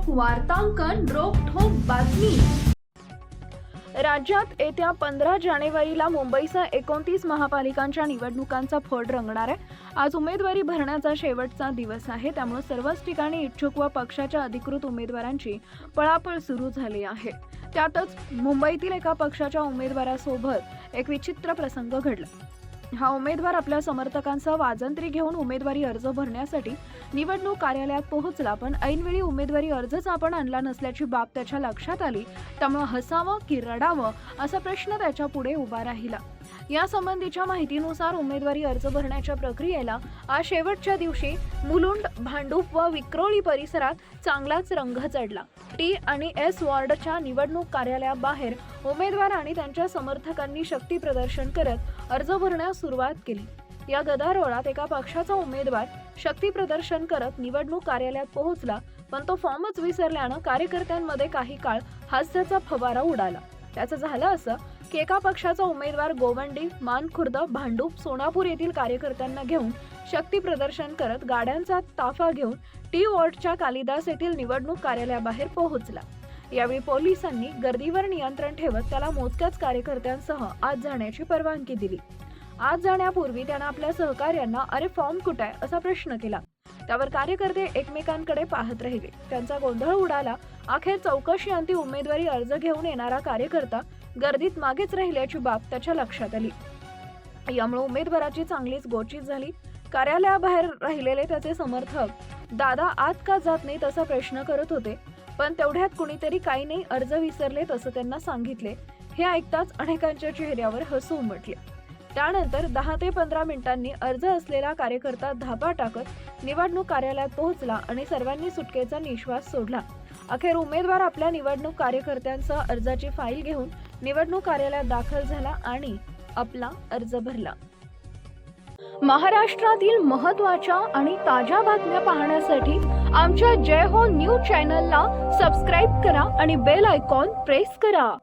वार्तांकन रोखठोक बातमी। राज्यात येत्या 15 जानेवारीला मुंबईसह 29 महापालिकांच्या निवडणुकांचा फड रंगणार आहे। आज उमेदवारी भरण्याचा शेवटचा दिवस आहे, त्यामुळे सर्वच ठिकाणी इच्छुक व पक्षाच्या अधिकृत उमेदवारांची पळापळ सुरू झाली आहे। त्यातच मुंबईतील एका पक्षाच्या उमेदवारासोबत एक विचित्र प्रसंग घडला। हा उमेदवार आपल्या समर्थकांसह वाजंत्री घेऊन उमेदवारी अर्ज भरण्यासाठी निवडणूक कार्यालयात पोहोचला, पण ऐनवेळी उमेदवारी अर्जच आपण आणला नसल्याची बाब त्याच्या लक्षात आली। त्यामुळे हसावं की रडावं असा प्रश्न त्याच्या पुढे उभा राहिला। या संबंधीच्या माहितीनुसार उमेदवारी अर्ज भरण्याच्या प्रक्रियेला आज शेवटच्या दिवशी मुलुंड, भांडूप व विक्रोळी परिसरात चांगलाच रंग चढला। टी आणि एस वॉर्डच्या निवडणूक कार्यालयाबाहेर उमेदवार आणि त्यांच्या समर्थकांनी शक्ती प्रदर्शन करत अर्ज भरण्यास सुरुवात केली। या गदारोळात एका पक्षाचा उमेदवार शक्ती प्रदर्शन करत निवडणूक कार्यालयात पोहोचला, पण तो फॉर्मच विसरल्यानं कार्यकर्त्यांमध्ये काही काळ हास्याचा फवारा उडाला। त्याचं झालं असं की एका पक्षाचा उमेदवार गोवंडी, मानखुर्द, भांडूप, सोनापूर येथील कार्यकर्त्यांना घेऊन शक्ती प्रदर्शन करत गाड्यांचा ताफा घेऊन टी वॉर्डच्या कालिदास येथील निवडणूक कार्यालयाबाहेर पोहोचला। यावेळी पोलिसांनी गर्दीवर नियंत्रण ठेवत त्याला मोजक्याच कार्यकर्त्यांसह आत जाण्याची परवानगी दिली। आत जाण्यापूर्वी त्यानं आपल्या सहकार्यांना "अरे फॉर्म कुठे आहे?" असा प्रश्न केला। त्यावर कार्यकर्ते एकमेकांकडे पाहत राहिले। त्यांचा गोंधळ उडाला। अखेर चौकशी अंती उमेदवारी अर्ज घेऊन येणारा कार्यकर्ता गर्दीत मागेच राहिल्याची बाब त्याच्या लक्षात आली। यामुळे उमेदवाराची चांगलीच गोचीत झाली। कार्यालयाबाहेर राहिलेले त्याचे समर्थक दादा आत का जात नाहीत असा प्रश्न करत होते, पण तेवढ्यात कुणीतरी काही नाही, अर्ज विसरलेत असं त्यांना सांगितले। हे ऐकताच अनेकांच्या चेहऱ्यावर हसू उमटले। त्यानंतर 10 ते 15 मिनिटांनी अर्ज असलेला कार्यकर्ता धापा टाकत निवडणूक कार्यालयात पोहोचला आणि सर्वांनी सुटकेचा निश्वास सोडला। अखेर उमेदवार आपल्या निवडणूक कार्यकर्त्यांसह अर्जाची फाईल घेऊन निवडणूक कार्यालयात दाखल झाला आणि आपला अर्ज भरला। महाराष्ट्रातील महत्त्वाच्या आणि ताज्या बातम्या पाहण्यासाठी आमच्या जय हो न्यूज चॅनलला सबस्क्राईब करा आणि बेल आयकॉन प्रेस करा।